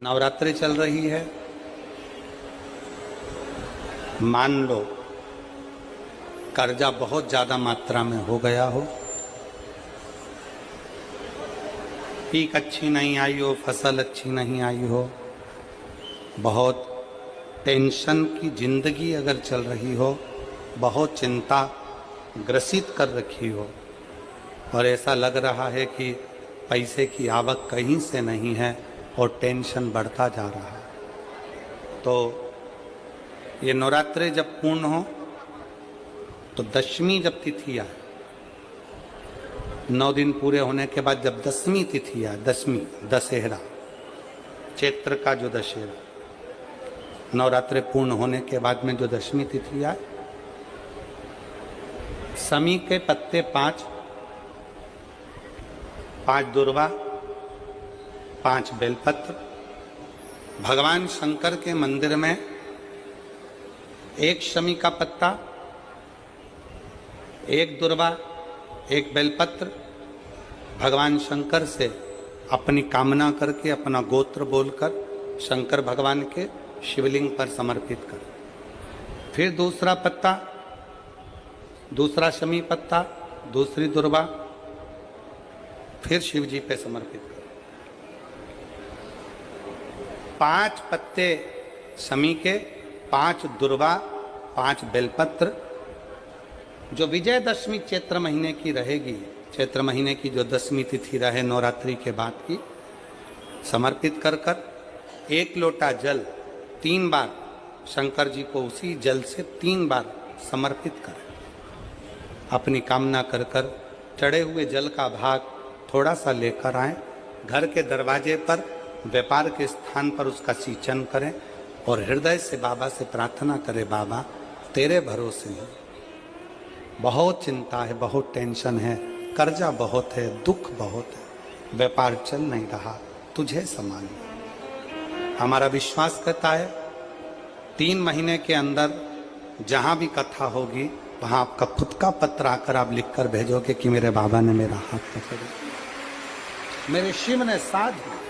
नवरात्रि चल रही है। मान लो कर्जा बहुत ज्यादा मात्रा में हो गया हो, पीक अच्छी नहीं आई हो, फसल अच्छी नहीं आई हो, बहुत टेंशन की जिंदगी अगर चल रही हो, बहुत चिंता ग्रसित कर रखी हो और ऐसा लग रहा है कि पैसे की आवक कहीं से नहीं है और टेंशन बढ़ता जा रहा है, तो ये नवरात्रे जब पूर्ण हो तो दशमी जब तिथि आए, 9 दिन पूरे होने के बाद जब दसवीं तिथि आए, दसवीं दशहरा, चैत्र का जो दशहरा, नवरात्रे पूर्ण होने के बाद में जो दशमी तिथि आए, समी के पत्ते 5 दुर्वा, 5 बेलपत्र, भगवान शंकर के मंदिर में 1 शमी का पत्ता, 1 दुर्वा, 1 बेलपत्र, भगवान शंकर से अपनी कामना करके, अपना गोत्र बोलकर शंकर भगवान के शिवलिंग पर समर्पित कर। फिर दूसरा पत्ता, दूसरा शमी पत्ता, दूसरी दुर्वा, फिर शिव जी पे समर्पित कर। 5 पत्ते शमी के, 5 दुर्वा, 5 बेलपत्र, जो विजयदशमी चैत्र महीने की रहेगी, चैत्र महीने की जो दसवीं तिथि रहे नवरात्रि के बाद की, समर्पित कर कर 1 लोटा जल 3 बार शंकर जी को उसी जल से 3 बार समर्पित करें। अपनी कामना कर कर चढ़े हुए जल का भाग थोड़ा सा लेकर आए, घर के दरवाजे पर, व्यापार के स्थान पर उसका सिंचन करें और हृदय से बाबा से प्रार्थना करें, बाबा तेरे भरोसे हैं, बहुत चिंता है, बहुत टेंशन है, कर्जा बहुत है, दुख बहुत है, व्यापार चल नहीं रहा, तुझे संभाल। हमारा विश्वास कहता है 3 महीने के अंदर जहां भी कथा होगी वहां आपका खुद का पत्र आकर आप लिखकर भेजोगे कि मेरे बाबा ने मेरा हाथ पकड़ा, मेरे शिव ने साथ दिया।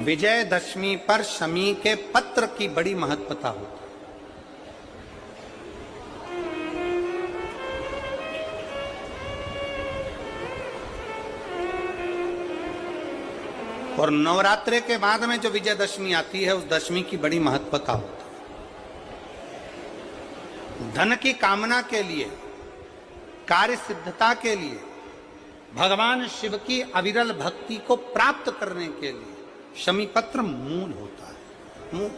विजयदशमी पर शमी के पत्र की बड़ी महत्वता होती है। और नवरात्रे के बाद में जो विजयदशमी आती है, उस दशमी की बड़ी महत्वता होती है। धन की कामना के लिए, कार्य सिद्धता के लिए, भगवान शिव की अविरल भक्ति को प्राप्त करने के लिए शमी पत्र मूल होता है, मूल।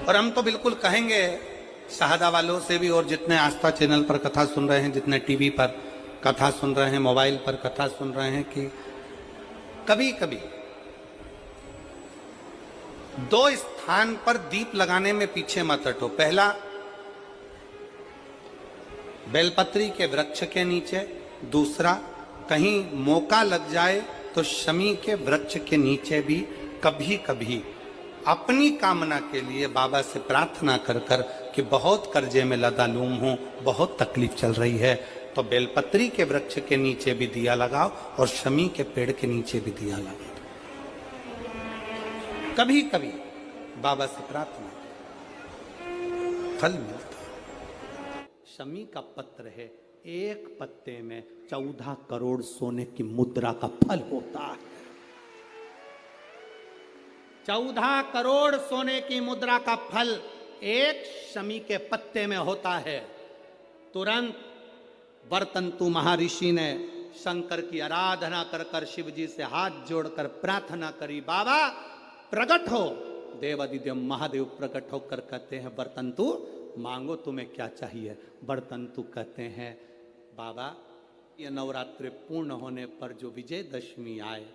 और हम तो बिल्कुल कहेंगे शहादा वालों से भी, और जितने आस्था चैनल पर कथा सुन रहे हैं, जितने टीवी पर कथा सुन रहे हैं, मोबाइल पर कथा सुन रहे हैं, कि कभी कभी 2 स्थान पर दीप लगाने में पीछे मत हटो। पहला, बेलपत्री के वृक्ष के नीचे। दूसरा, कहीं मौका लग जाए तो शमी के वृक्ष के नीचे भी कभी कभी अपनी कामना के लिए बाबा से प्रार्थना कर कर कि बहुत कर्जे में लदालूम हूं, बहुत तकलीफ चल रही है, तो बेलपत्री के वृक्ष के नीचे भी दिया लगाओ और शमी के पेड़ के नीचे भी दिया लगाओ। कभी कभी बाबा से प्रार्थना, फल मिलता। शमी का पत्र है, 1 पत्ते में 14 करोड़ सोने की मुद्रा का फल होता है। 14 करोड़ सोने की मुद्रा का फल 1 शमी के पत्ते में होता है। तुरंत वर्तंतु महर्षि ने शंकर की आराधना कर कर शिव जी से हाथ जोड़कर प्रार्थना करी, बाबा प्रकट हो। देवादिदेव महादेव प्रकट होकर कहते हैं, वर्तंतु मांगो तुम्हें क्या चाहिए। वर्तंतु कहते हैं, बाबा ये नवरात्रि पूर्ण होने पर जो विजयदशमी आए,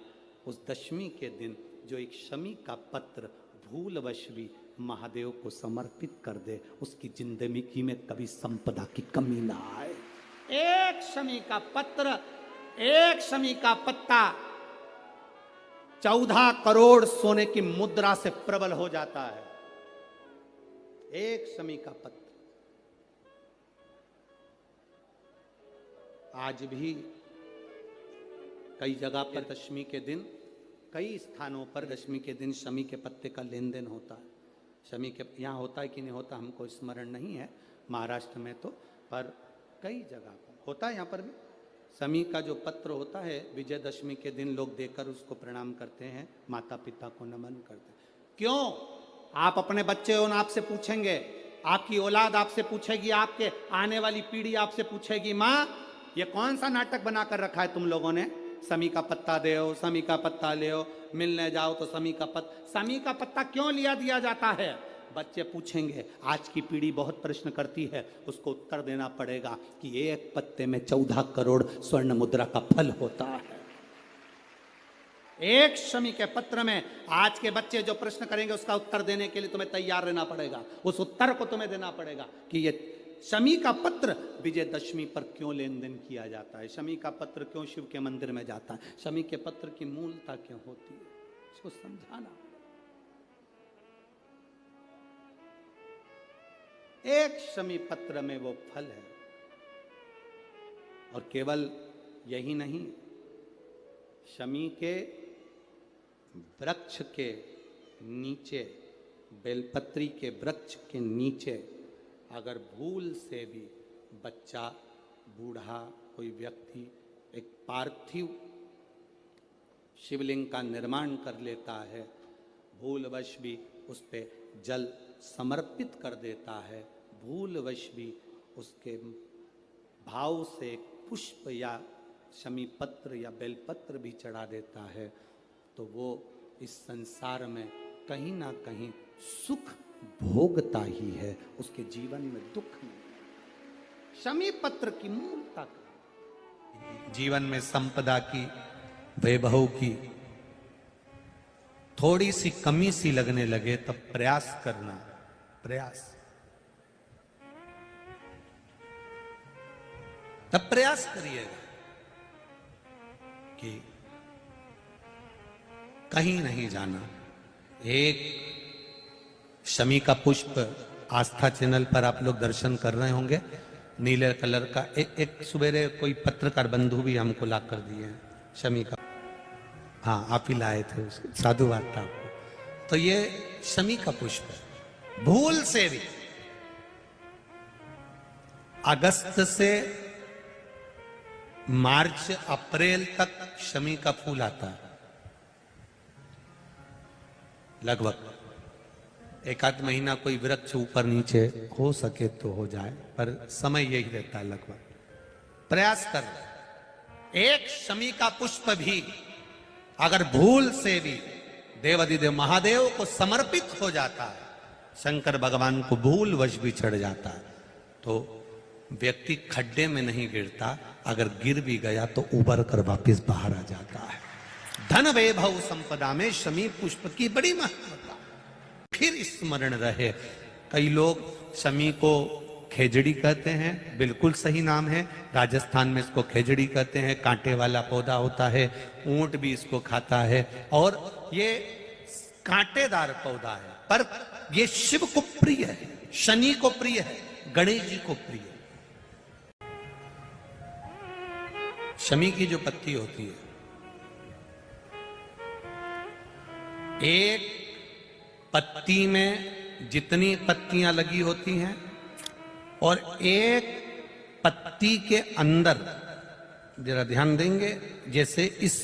उस दशमी के दिन जो 1 शमी का पत्र भूलवश भी महादेव को समर्पित कर दे, उसकी जिंदगी में कभी संपदा की कमी ना आए। 1 शमी का पत्र, 1 शमी का पत्ता 14 करोड़ सोने की मुद्रा से प्रबल हो जाता है। 1 शमी का पत्र। आज भी कई जगह पर दशमी के दिन, कई स्थानों पर दशमी के दिन शमी के पत्ते का लेन देन होता है। शमी के यहाँ होता है कि नहीं होता हमको स्मरण नहीं है, महाराष्ट्र में तो, पर कई जगह पर होता है। यहाँ पर भी शमी का जो पत्र होता है विजयदशमी के दिन लोग देकर उसको प्रणाम करते हैं, माता पिता को नमन करते हैं। क्यों? आप अपने बच्चे उन आपसे पूछेंगे, आपकी औलाद आपसे पूछेगी, आपके आने वाली पीढ़ी आपसे पूछेगी, माँ ये कौन सा नाटक बनाकर रखा है तुम लोगों ने? शमी का पत्ता दे, शमी का पत्ता ले, मिलने जाओ तो शमी का पत्ता क्यों लिया दिया जाता है? बच्चे पूछेंगे। आज की पीढ़ी बहुत प्रश्न करती है, उसको उत्तर देना पड़ेगा कि एक पत्ते में 14 करोड़ स्वर्ण मुद्रा का फल होता है। एक शमी के पत्र में आज के बच्चे जो प्रश्न करेंगे उसका उत्तर देने के लिए तुम्हें तैयार रहना पड़ेगा। उस उत्तर को तुम्हें देना पड़ेगा कि ये शमी का पत्र विजयदशमी पर क्यों लेन देन किया जाता है, शमी का पत्र क्यों शिव के मंदिर में जाता है, शमी के पत्र की मूलता क्यों होती है, इसको समझाना। एक शमी पत्र में वो फल है। और केवल यही नहीं, शमी के वृक्ष के नीचे, बेलपत्री के वृक्ष के नीचे अगर भूल से भी बच्चा, बूढ़ा, कोई व्यक्ति एक पार्थिव शिवलिंग का निर्माण कर लेता है, भूलवश भी उस पे जल समर्पित कर देता है, भूलवश भी उसके भाव से पुष्प या शमी पत्र या बेलपत्र भी चढ़ा देता है, तो वो इस संसार में कहीं ना कहीं सुख भोगता ही है, उसके जीवन में दुख नहीं। शमी पत्र की मूलता, जीवन में संपदा की, वैभव की थोड़ी सी कमी सी लगने लगे तब प्रयास करना, तब प्रयास करिएगा कि कहीं नहीं जाना। एक शमी का पुष्प आस्था चैनल पर आप लोग दर्शन कर रहे होंगे, नीले कलर का एक सुबेरे कोई पत्रकार बंधु भी हमको ला कर दिए हैं शमी का। हाँ, आप ही लाए थे, उसको साधुवाद था आपको। तो ये शमी का पुष्प है। भूल से भी अगस्त से मार्च अप्रैल तक शमी का फूल आता है, लगभग एक आध महीना कोई वृक्ष ऊपर नीचे हो सके तो हो जाए, पर समय यही रहता है लगभग। प्रयास कर। एक शमी का पुष्प भी अगर भूल से भी देवाधिदेव महादेव को समर्पित हो जाता है, शंकर भगवान को भूल वश भी चढ़ जाता है, तो व्यक्ति खड्डे में नहीं गिरता, अगर गिर भी गया तो उबर कर वापिस बाहर आ जाता है। धन वैभव संपदा में शमी पुष्प की बड़ी महत्वता फिर स्मरण रहे। कई लोग शमी को खेजड़ी कहते हैं, बिल्कुल सही नाम है, राजस्थान में इसको खेजड़ी कहते हैं। कांटे वाला पौधा होता है, ऊंट भी इसको खाता है, और ये कांटेदार पौधा है, पर ये शिव को प्रिय है, शनि को प्रिय है, गणेश जी को प्रिय है। शमी की जो पत्ती होती है, एक पत्ती में जितनी पत्तियां लगी होती हैं और एक पत्ती के अंदर, जरा ध्यान देंगे, जैसे इस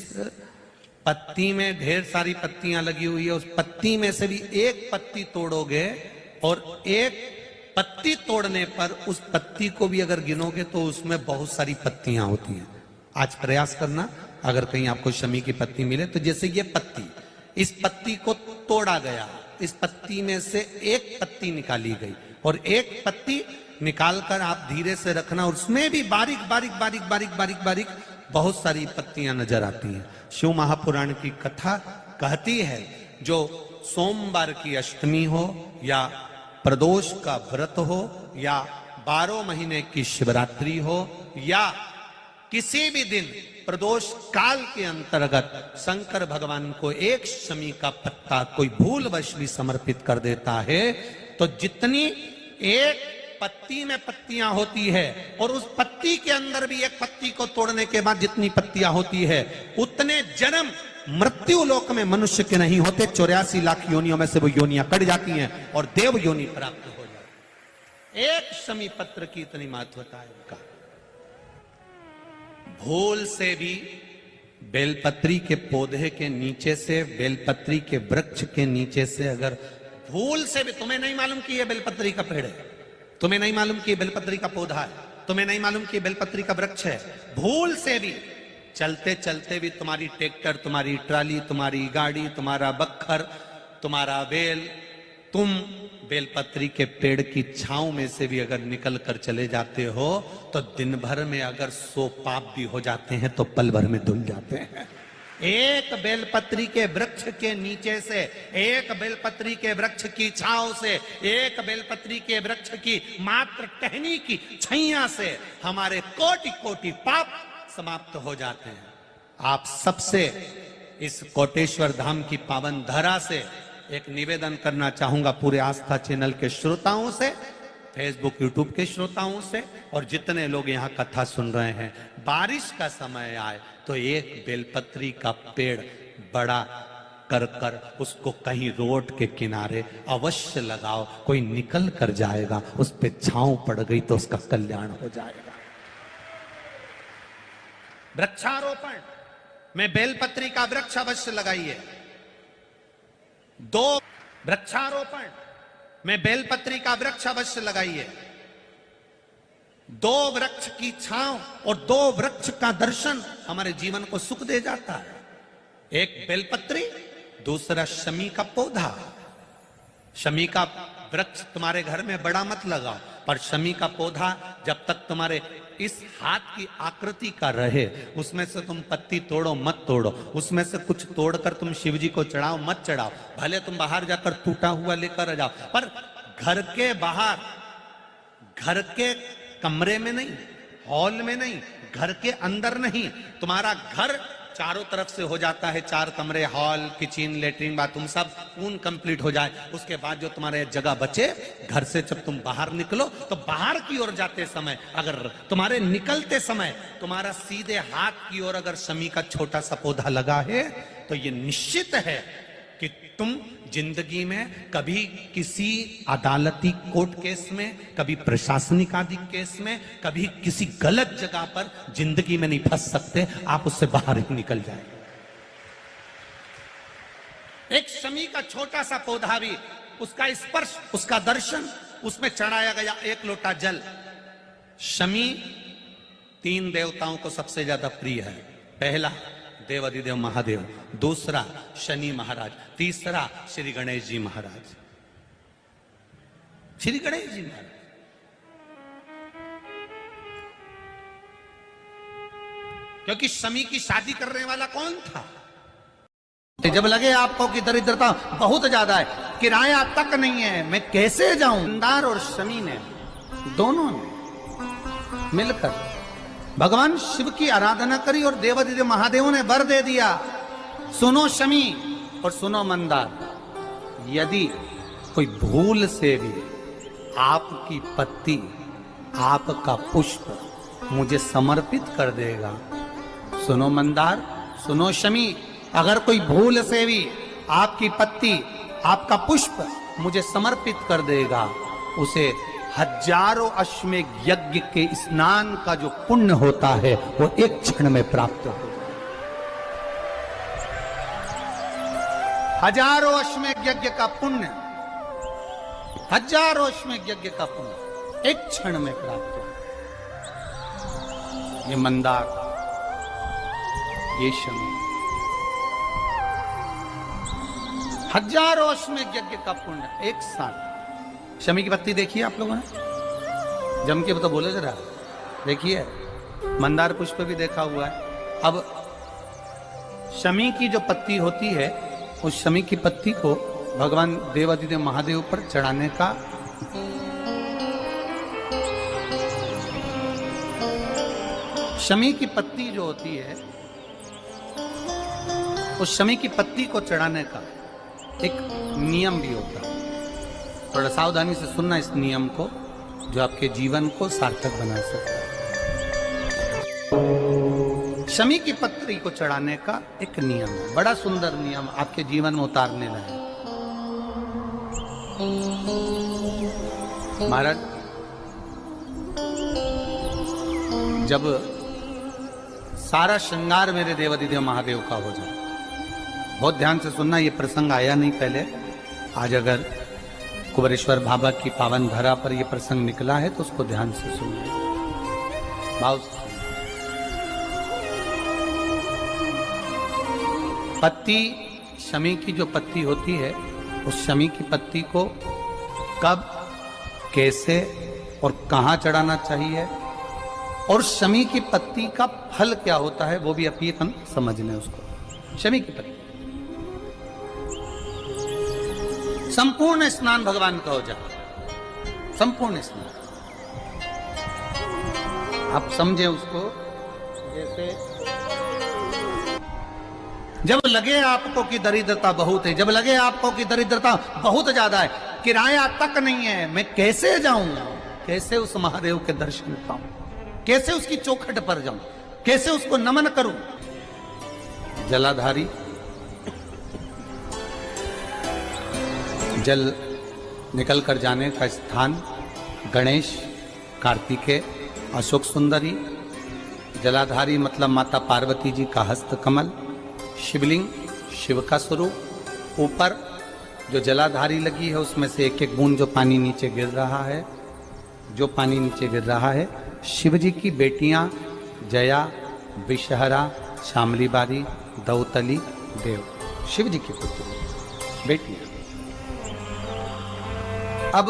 पत्ती में ढेर सारी पत्तियां लगी हुई है, उस पत्ती में से भी एक पत्ती तोड़ोगे और एक पत्ती तोड़ने पर उस पत्ती को भी अगर गिनोगे तो उसमें बहुत सारी पत्तियां होती हैं। आज प्रयास करना, अगर कहीं आपको शमी की पत्ती मिले तो जैसे ये पत्ती, इस पत्ती को तोड़ा गया, इस पत्ती में से एक पत्ती निकाली गई और एक पत्ती निकालकर आप धीरे से रखना, उसमें भी बारीक बारीक बारीक बारीक बारीक बारीक बहुत सारी पत्तियां नजर आती हैं। शिव महापुराण की कथा कहती है, जो सोमवार की अष्टमी हो या प्रदोष का व्रत हो या 12 महीने की शिवरात्रि हो या किसी भी दिन प्रदोष काल के अंतर्गत शंकर भगवान को एक शमी का पत्ता कोई भूलवश भी समर्पित कर देता है, तो जितनी एक पत्ती में पत्तियां होती है और उस पत्ती के अंदर भी एक पत्ती को तोड़ने के बाद जितनी पत्तियां होती है उतने जन्म मृत्यु लोक में मनुष्य के नहीं होते। 84 लाख योनियों में से वो योनियां कट जाती हैं और देव योनि प्राप्त हो जाती है। एक शमी पत्र की इतनी महत्वता है उनका। भूल से भी बेलपत्री के पौधे के नीचे से, बेलपत्री के वृक्ष के नीचे से अगर भूल से भी, तुम्हें नहीं मालूम कि यह बेलपत्री का पेड़ है, तुम्हें नहीं मालूम कि बेलपत्री का पौधा है, तुम्हें नहीं मालूम कि बेलपत्री का वृक्ष है, भूल से भी चलते चलते भी तुम्हारी ट्रैक्टर, तुम्हारी ट्राली, तुम्हारी गाड़ी, तुम्हारा बखर, तुम्हारा बेल, तुम बेलपत्री के पेड़ की छांव में से भी अगर निकल कर चले जाते हो तो दिन भर में अगर 100 पाप भी हो जाते हैं तो पल भर में धुल जाते हैं। एक बेलपत्री के वृक्ष के नीचे से, एक बेलपत्री के वृक्ष की छांव से, एक बेलपत्री के वृक्ष की मात्र टहनी की छैया से हमारे कोटि कोटि पाप समाप्त हो जाते हैं। आप सबसे इस कोटेश्वर धाम की पावन धरा से एक निवेदन करना चाहूंगा, पूरे आस्था चैनल के श्रोताओं से, फेसबुक यूट्यूब के श्रोताओं से और जितने लोग यहाँ कथा सुन रहे हैं, बारिश का समय आए तो एक बेलपत्री का पेड़ बड़ा कर कर उसको कहीं रोड के किनारे अवश्य लगाओ। कोई निकल कर जाएगा, उस पे छांव पड़ गई तो उसका कल्याण हो जाएगा। वृक्षारोपण में बेलपत्री का वृक्ष अवश्य लगाइए। 2 वृक्षारोपण में बेलपत्री का वृक्ष अवश्य लगाइए। 2 वृक्ष की छांव और 2 वृक्ष का दर्शन हमारे जीवन को सुख दे जाता है। एक बेलपत्री, दूसरा शमी का पौधा। शमी का वृक्ष तुम्हारे घर में बड़ा मत लगाओ, पर शमी का पौधा जब तक तुम्हारे इस हाथ की आकृति का रहे, उसमें से तुम पत्ती तोड़ो मत तोड़ो, उसमें से कुछ तोड़कर तुम शिव जी को चढ़ाओ मत चढ़ाओ। भले तुम बाहर जाकर टूटा हुआ लेकर आ जाओ, पर घर के बाहर, घर के कमरे में नहीं, हॉल में नहीं, घर के अंदर नहीं। तुम्हारा घर चारों तरफ से हो जाता है, 4 कमरे, हॉल, किचन, लेटरिन, बाथरूम सब पूर्ण कंप्लीट हो जाए, उसके बाद जो तुम्हारे जगह बचे, घर से जब तुम बाहर निकलो तो बाहर की ओर जाते समय, अगर तुम्हारे निकलते समय तुम्हारा सीधे हाथ की ओर अगर शमी का छोटा सा पौधा लगा है तो ये निश्चित है कि तुम जिंदगी में कभी किसी अदालती कोर्ट केस में, कभी प्रशासनिक आदि केस में, कभी किसी गलत जगह पर जिंदगी में नहीं फंस सकते। आप उससे बाहर ही निकल जाए। एक शमी का छोटा सा पौधा भी, उसका स्पर्श, उसका दर्शन, उसमें चढ़ाया गया 1 लोटा जल। शमी 3 देवताओं को सबसे ज्यादा प्रिय है। पहला देवाधिदेव महादेव, दूसरा शनि महाराज, तीसरा श्री गणेश जी महाराज। श्री गणेश जी महाराज क्योंकि शमी की शादी करने वाला कौन था? जब लगे आपको कि दरिद्रता बहुत ज्यादा है, किराया तक नहीं है, मैं कैसे जाऊं, मंदार और शमी ने, दोनों ने मिलकर भगवान शिव की आराधना करी और देवाधिदेव महादेव ने वर दे दिया। सुनो शमी और सुनो मंदार, यदि कोई भूल से भी आपकी पत्ती, आपका पुष्प मुझे समर्पित कर देगा, सुनो मंदार, सुनो शमी, अगर कोई भूल से भी आपकी पत्ती, आपका पुष्प मुझे समर्पित कर देगा, उसे हजारों अश्वमेघ यज्ञ के स्नान का जो पुण्य होता है वो एक क्षण में प्राप्त हो। हजारों अश्वमेघ यज्ञ का पुण्य, हजारों अश्वमेघ यज्ञ का पुण्य एक क्षण में प्राप्त हो। ये मंदार, ये शमी, हजारों अश्वमेघ यज्ञ का पुण्य एक साथ। शमी की पत्ती देखिए आप लोगों ने, जम के तो बोले जरा, देखिए मंदार पुष्प भी देखा हुआ है। अब शमी की जो पत्ती होती है, उस शमी की पत्ती को भगवान देवाधिदेव महादेव पर चढ़ाने का शमी की पत्ती जो होती है, उस शमी की पत्ती को चढ़ाने का एक नियम भी होता है। थोड़ा सावधानी से सुनना इस नियम को। जो आपके जीवन को सार्थक बना सकता है। शमी की पत्री को चढ़ाने का एक नियम है, बड़ा सुंदर नियम, आपके जीवन में उतारने लायक। महाराज, जब सारा श्रृंगार मेरे देवाधिदेव महादेव का हो जाए, बहुत ध्यान से सुनना, ये प्रसंग आया नहीं पहले, आज अगर कुबेरेश्वर बाबा की पावन धरा पर यह प्रसंग निकला है तो उसको ध्यान से सुनिए। भाव पत्ती, शमी की जो पत्ती होती है, उस शमी की पत्ती को कब, कैसे और कहां चढ़ाना चाहिए, और शमी की पत्ती का फल क्या होता है, वो भी अभी हम समझ लें उसको। शमी की पत्ती, संपूर्ण स्नान भगवान का हो जाए, संपूर्ण स्नान। आप समझे उसको, जैसे जब लगे आपको कि दरिद्रता बहुत है, जब लगे आपको कि दरिद्रता बहुत ज्यादा है, किराया तक नहीं है, मैं कैसे जाऊं, कैसे उस महादेव के दर्शन पाऊं, कैसे उसकी चौखट पर जाऊं, कैसे उसको नमन करूं। जलाधारी, जल निकल कर जाने का स्थान गणेश, कार्तिकेय, अशोक सुंदरी। जलाधारी मतलब माता पार्वती जी का हस्त कमल, शिवलिंग, शिव का स्वरूप। ऊपर जो जलाधारी लगी है उसमें से एक एक बूंद जो पानी नीचे गिर रहा है, जो पानी नीचे गिर रहा है, शिव जी की बेटियां जया, विषहरा, शामली बारी, दौतली, देव, शिव जी की पुत्री बेटियां। अब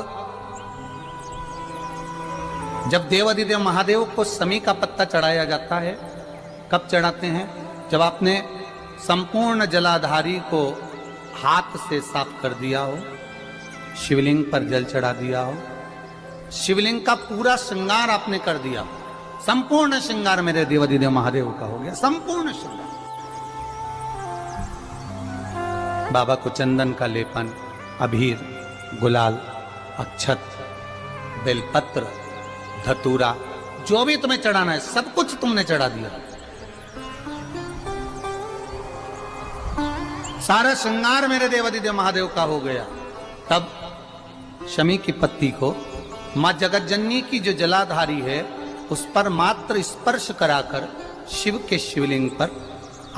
जब देवाधिदेव महादेव को शमी का पत्ता चढ़ाया जाता है, कब चढ़ाते हैं, जब आपने संपूर्ण जलाधारी को हाथ से साफ कर दिया हो, शिवलिंग पर जल चढ़ा दिया हो, शिवलिंग का पूरा श्रृंगार आपने कर दिया, संपूर्ण श्रृंगार मेरे देवाधिदेव महादेव का हो गया, संपूर्ण श्रृंगार। बाबा को चंदन का लेपन, अबीर, गुलाल, अक्षत, बेलपत्र, धतूरा, जो भी तुम्हें चढ़ाना है सब कुछ तुमने चढ़ा दिया, सारा श्रृंगार मेरे देवाधिदेव महादेव का हो गया। तब शमी की पत्ती को मां जगत जननी की जो जलाधारी है उस पर मात्र स्पर्श कराकर शिव के शिवलिंग पर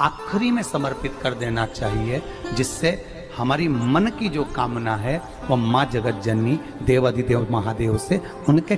आखिरी में समर्पित कर देना चाहिए, जिससे हमारी मन की जो कामना है वो मां जगत जननी देवाधिदेव महादेव से उनके